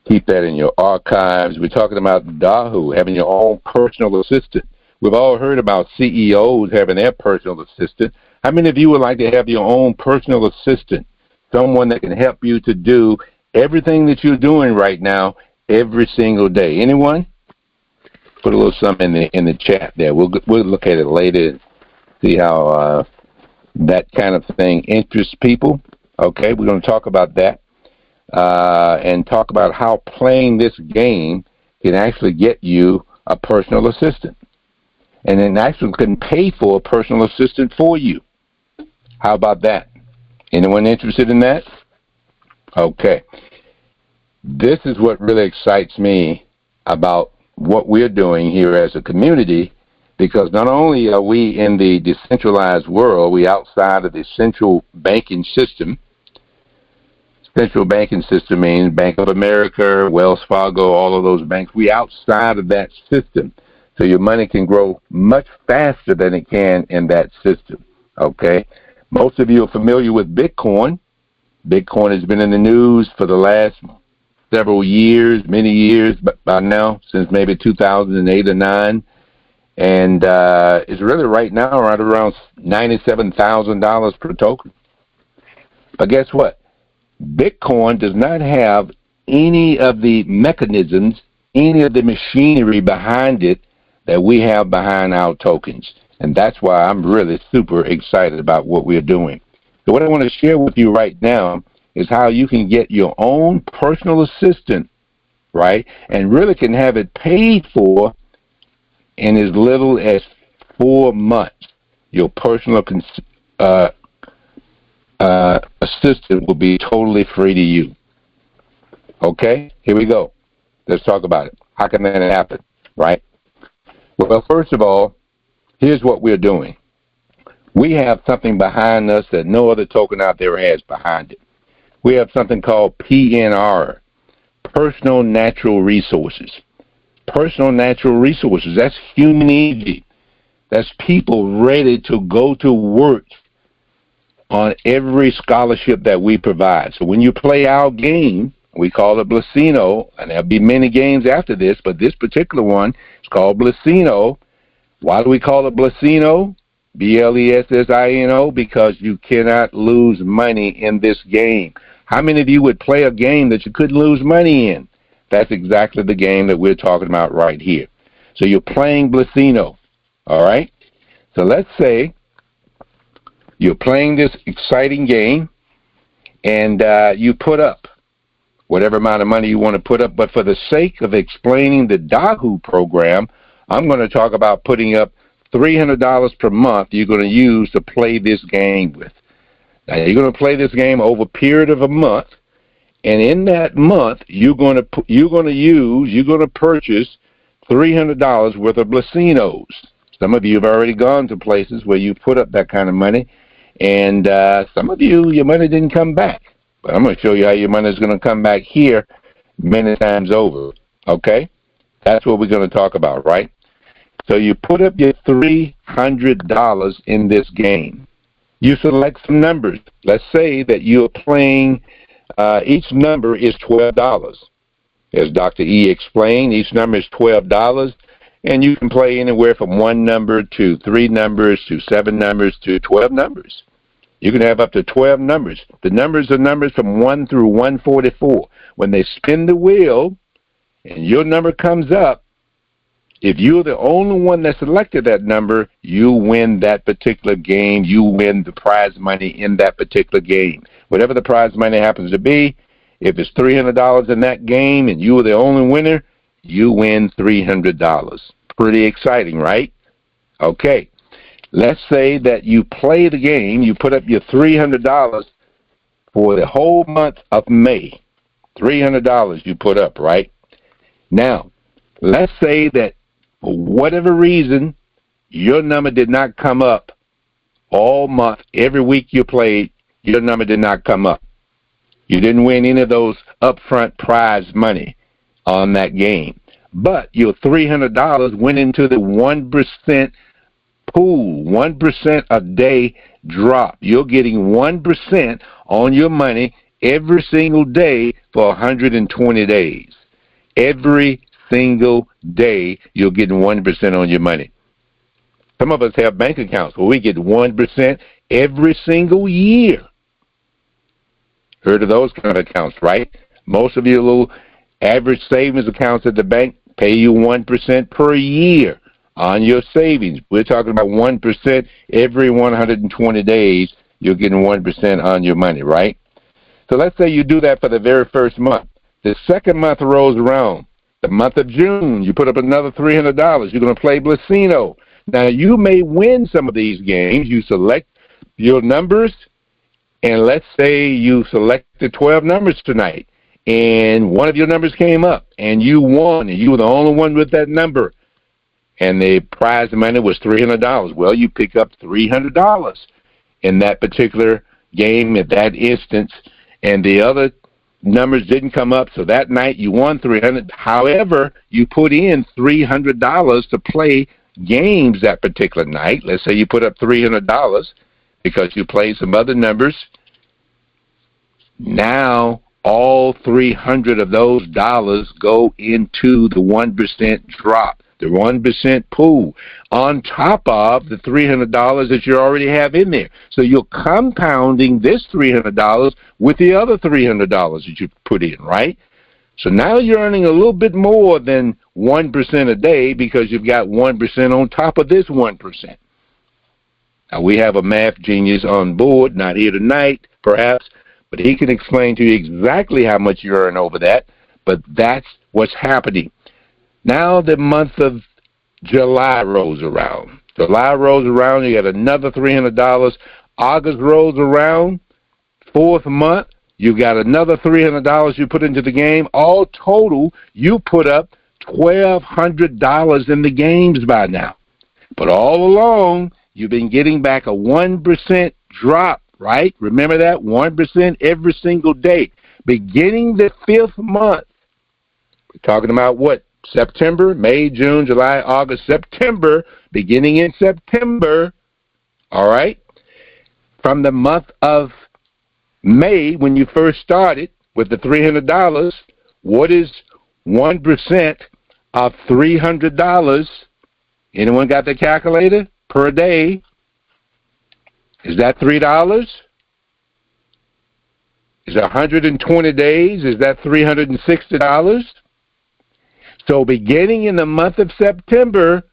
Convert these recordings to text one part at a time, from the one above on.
Keep that in your archives. We're talking about DAHU, having your own personal assistant. We've all heard about CEOs having their personal assistant. How many of you would like to have your own personal assistant? Someone that can help you to do everything that you're doing right now every single day. Anyone? Put a little something in the chat there. We'll look at it later and see how that kind of thing interests people. Okay, we're going to talk about that and talk about how playing this game can actually get you a personal assistant. And then actually can pay for a personal assistant for you. How about that? Anyone interested in that? Okay. This is what really excites me about what we're doing here as a community, because not only are we in the decentralized world, we outside of the central banking system. Central banking system means Bank of America, Wells Fargo, all of those banks. We outside of that system. So your money can grow much faster than it can in that system. Okay? Most of you are familiar with Bitcoin. Bitcoin has been in the news for the last several years, many years, but by now, since maybe 2008 or 9. And it's really right now right around $97,000 per token. But guess what? Bitcoin does not have any of the mechanisms, any of the machinery behind it that we have behind our tokens. And that's why I'm really super excited about what we're doing. So what I want to share with you right now is how you can get your own personal assistant, right, and really can have it paid for in as little as 4 months. Your personal assistant will be totally free to you. Okay, here we go. Let's talk about it. How can that happen, right? Well, first of all, here's what we're doing. We have something behind us that no other token out there has behind it. We have something called PNR, Personal Natural Resources. Personal Natural Resources, that's human energy. That's people ready to go to work on every scholarship that we provide. So when you play our game, we call it Blasino, and there'll be many games after this, but this particular one is called Blasino. Why do we call it Blasino? Blessino, because you cannot lose money in this game. How many of you would play a game that you couldn't lose money in? That's exactly the game that we're talking about right here. So you're playing Blasino, all right? So let's say you're playing this exciting game, and you put up whatever amount of money you want to put up. But for the sake of explaining the DAHU program, I'm going to talk about putting up $300 per month you're going to use to play this game with. Now, you're going to play this game over a period of a month, and in that month, you're going to purchase $300 worth of Blasinos. Some of you have already gone to places where you put up that kind of money, and some of you, your money didn't come back. But I'm going to show you how your money is going to come back here many times over, okay? That's what we're going to talk about, right? So you put up your $300 in this game. You select some numbers. Let's say that you're playing, each number is $12. As Dr. E explained, each number is $12, and you can play anywhere from 1 number to 3 numbers to 7 numbers to 12 numbers. You can have up to 12 numbers. The numbers are numbers from 1 through 144. When they spin the wheel and your number comes up, if you're the only one that selected that number, you win that particular game. You win the prize money in that particular game. Whatever the prize money happens to be, if it's $300 in that game and you were the only winner, you win $300. Pretty exciting, right? Okay. Let's say that you play the game, you put up your $300 for the whole month of May. $300 you put up, right? Now, let's say that for whatever reason, your number did not come up all month. Every week you played, your number did not come up. You didn't win any of those upfront prize money on that game. But your $300 went into the 1% pool, 1% a day drop. You're getting 1% on your money every single day for 120 days. Every single day, you're getting 1% on your money. Some of us have bank accounts where we get 1% every single year. Heard of those kind of accounts, right? Most of your little average savings accounts at the bank pay you 1% per year on your savings. We're talking about 1% every 120 days. You're getting 1% on your money, right? So let's say you do that for the very first month. The second month rolls around. The month of June, you put up another $300. You're going to play Blasino. Now, you may win some of these games. You select your numbers, and let's say you selected 12 numbers tonight, and one of your numbers came up, and you won, and you were the only one with that number, and the prize money was $300. Well, you pick up $300 in that particular game at that instance, and the other numbers didn't come up, so that night you won $300. However, you put in $300 to play games that particular night. Let's say you put up $300 because you played some other numbers. Now all 300 of those dollars go into the 1% drop, the 1% pool, on top of the $300 that you already have in there. So you're compounding this $300 with the other $300 that you put in, right? So now you're earning a little bit more than 1% a day because you've got 1% on top of this 1%. Now, we have a math genius on board, not here tonight, perhaps, but he can explain to you exactly how much you earn over that, but that's what's happening. Now the month of July rolls around. July rolls around, you got another $300. August rolls around, fourth month, you got another $300 you put into the game. All total, you put up $1,200 in the games by now. But all along, you've been getting back a 1% drop, right? Remember that? 1% every single day. Beginning the fifth month, we're talking about what? September, May, June, July, August, September, beginning in September, all right? From the month of May, when you first started with the $300, what is 1% of $300? Anyone got the calculator? Per day? Is that $3? Is it 120 days? Is that $360? So beginning in the month of September,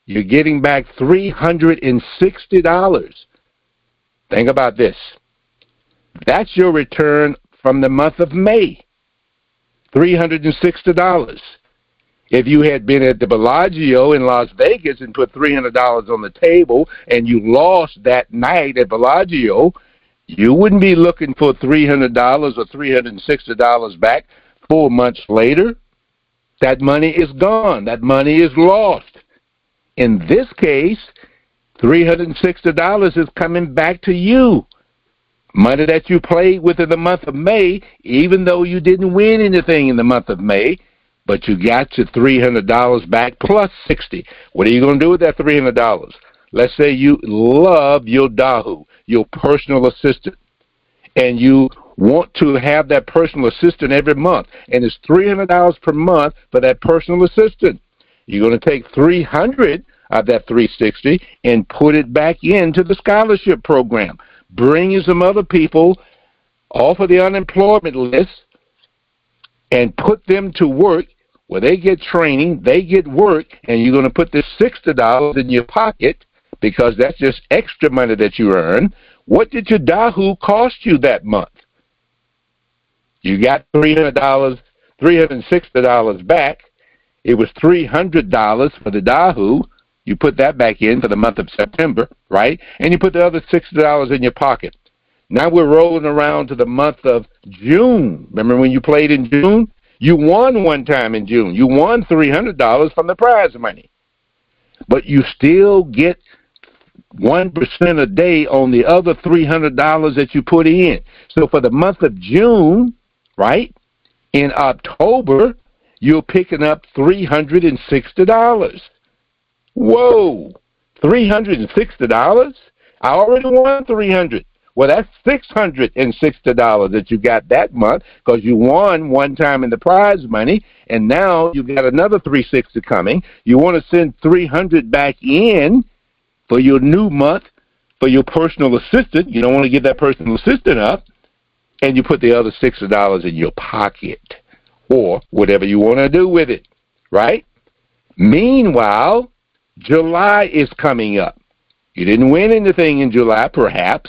you're getting back $360. Think about this. That's your return from the month of May, $360. If you had been at the Bellagio in Las Vegas and put $300 on the table and you lost that night at Bellagio, you wouldn't be looking for $300 or $360 back 4 months later. That money is gone. That money is lost. In this case, $360 is coming back to you. Money that you played with in the month of May, even though you didn't win anything in the month of May, but you got your $300 back plus $60. What are you going to do with that $300? Let's say you love your DAHU, your personal assistant, and you want to have that personal assistant every month, and it's $300 per month for that personal assistant. You're going to take $300 of that $360 and put it back into the scholarship program. Bring you some other people off of the unemployment list and put them to work where they get training, they get work, and you're going to put this $60 in your pocket because that's just extra money that you earn. What did your DAHU cost you that month? You got $360 back. It was $300 for the DAHU. You put that back in for the month of September, right? And you put the other $60 in your pocket. Now we're rolling around to the month of June. Remember when you played in June? You won one time in June. You won $300 from the prize money. But you still get 1% a day on the other $300 that you put in. So for the month of June, right, in October, you're picking up $360. Whoa, $360? I already won $300. Well, that's $660 that you got that month because you won one time in the prize money, and now you got another $360 coming. You want to send $300 back in for your new month for your personal assistant. You don't want to give that personal assistant up, and you put the other $60 in your pocket or whatever you want to do with it, right? Meanwhile, July is coming up. You didn't win anything in July, perhaps,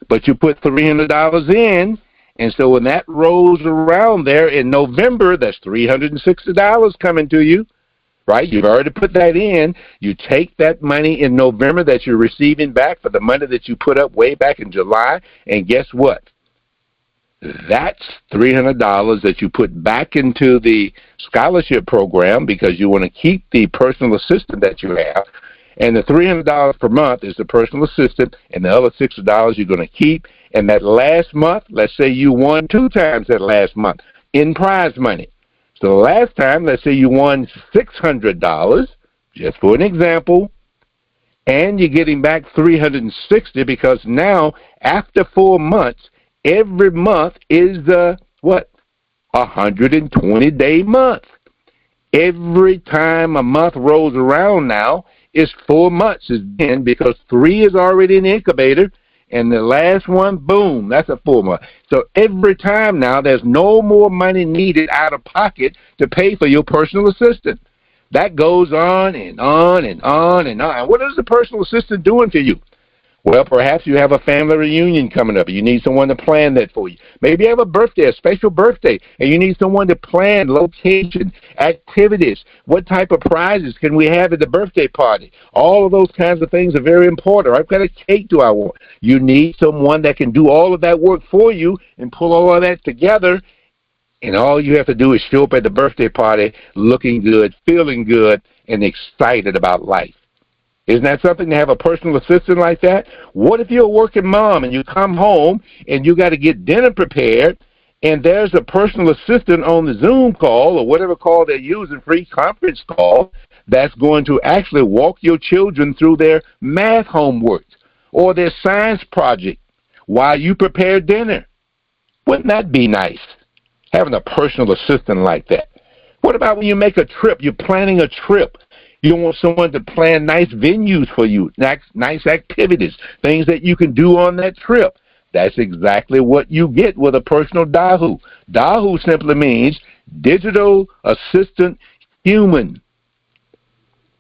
but you put $300 in, and so when that rolls around there in November, that's $360 coming to you, right? You've already put that in. You take that money in November that you're receiving back for the money that you put up way back in July, and guess what? That's $300 that you put back into the scholarship program because you want to keep the personal assistant that you have. And the $300 per month is the personal assistant, and the other $60 you're going to keep. And that last month, let's say you won 2 times that last month in prize money. So the last time, let's say you won $600, just for an example, and you're getting back $360 because now, after 4 months, every month is a 120-day month. Every time a month rolls around now, it's 4 months again because 3 is already in the incubator, and the last one, boom, that's a 4 month. So every time now, there's no more money needed out of pocket to pay for your personal assistant. That goes on and on and on and on. What is the personal assistant doing for you? Well, perhaps you have a family reunion coming up. You need someone to plan that for you. Maybe you have a birthday, a special birthday, and you need someone to plan location, activities. What type of prizes can we have at the birthday party? All of those kinds of things are very important. What kind of cake do I want? You need someone that can do all of that work for you and pull all of that together, and all you have to do is show up at the birthday party looking good, feeling good, and excited about life. Isn't that something to have a personal assistant like that? What if you're a working mom and you come home and you got to get dinner prepared, and there's a personal assistant on the Zoom call or whatever call they're using, free conference call, that's going to actually walk your children through their math homework or their science project while you prepare dinner? Wouldn't that be nice, having a personal assistant like that? What about when you make a trip, you're planning a trip? You want someone to plan nice venues for you, nice activities, things that you can do on that trip. That's exactly what you get with a personal DAHU. DAHU simply means digital assistant human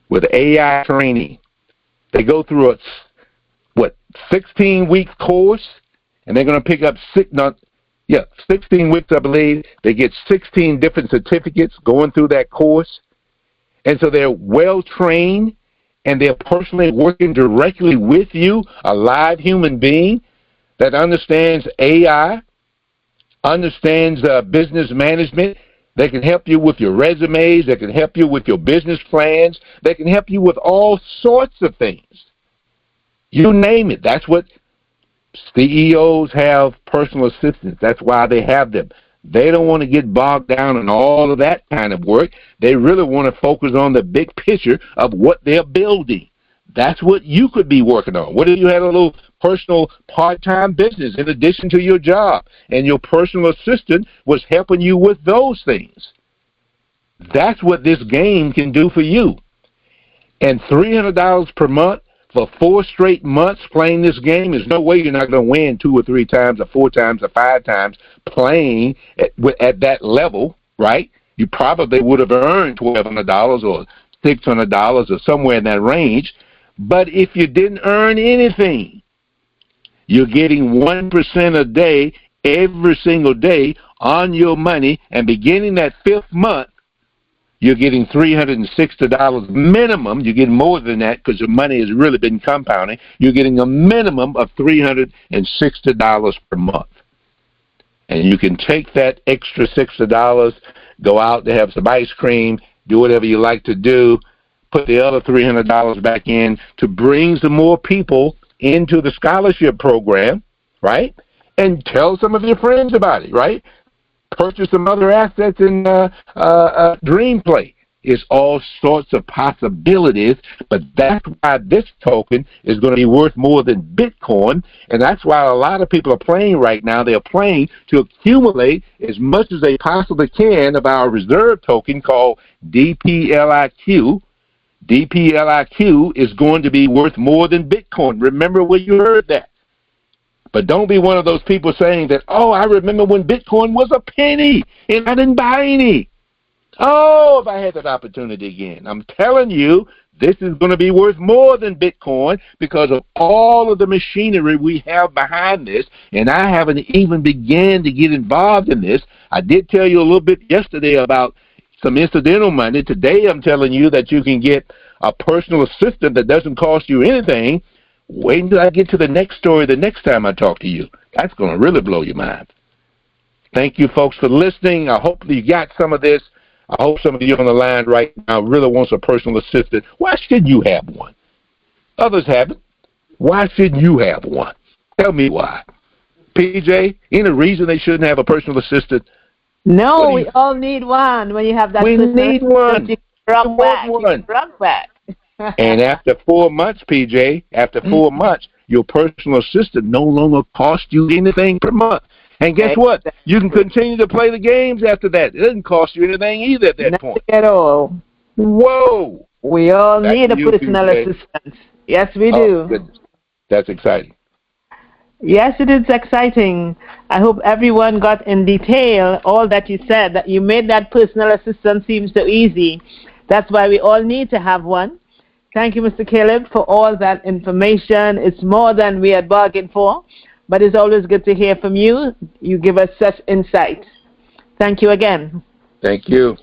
with AI training. They go through a 16-week course, and they're going to pick up 16 weeks, I believe. They get 16 different certificates going through that course. And so they're well-trained, and they're personally working directly with you, a live human being that understands AI, understands business management. They can help you with your resumes. They can help you with your business plans. They can help you with all sorts of things. You name it. That's what CEOs have, personal assistants. That's why they have them. They don't want to get bogged down in all of that kind of work. They really want to focus on the big picture of what they're building. That's what you could be working on. What if you had a little personal part-time business in addition to your job, and your personal assistant was helping you with those things? That's what this game can do for you. And $300 per month for 4 straight months playing this game, there's no way you're not going to win 2 or 3 times or 4 times or 5 times playing at that level, right? You probably would have earned $1,200 or $600 or somewhere in that range. But if you didn't earn anything, you're getting 1% a day every single day on your money, and beginning that 5th month, you're getting $360 minimum. You're getting more than that because your money has really been compounding. You're getting a minimum of $360 per month. And you can take that extra $60, go out to have some ice cream, do whatever you like to do, put the other $300 back in to bring some more people into the scholarship program, right? And tell some of your friends about it, right? Purchase some other assets in Dream Play. It's all sorts of possibilities, but that's why this token is going to be worth more than Bitcoin, and that's why a lot of people are playing right now. They're playing to accumulate as much as they possibly can of our reserve token called DPLIQ. DPLIQ is going to be worth more than Bitcoin. Remember where you heard that. But don't be one of those people saying that, oh, I remember when Bitcoin was a penny and I didn't buy any. Oh, if I had that opportunity again. I'm telling you, this is going to be worth more than Bitcoin because of all of the machinery we have behind this, and I haven't even began to get involved in this. I did tell you a little bit yesterday about some incidental money. Today I'm telling you that you can get a personal assistant that doesn't cost you anything. Wait until I get to the next story the next time I talk to you. That's going to really blow your mind. Thank you, folks, for listening. I hope you got some of this. I hope some of you on the line right now really wants a personal assistant. Why shouldn't you have one? Others have it. Why shouldn't you have one? Tell me why. PJ, any reason they shouldn't have a personal assistant? No, we all need one. When you have that, we need one. You can run back. And after 4 months, PJ, after 4 months, your personal assistant no longer costs you anything per month. And guess what? You can continue to play the games after that. It doesn't cost you anything either at that point. Nothing at all. Whoa. We all need a personal assistant. Yes, we do. Goodness. That's exciting. Yes, it is exciting. I hope everyone got in detail all that you said, that you made that personal assistant seem so easy. That's why we all need to have one. Thank you, Mr. Caleb, for all that information. It's more than we had bargained for, but it's always good to hear from you. You give us such insight. Thank you again. Thank you.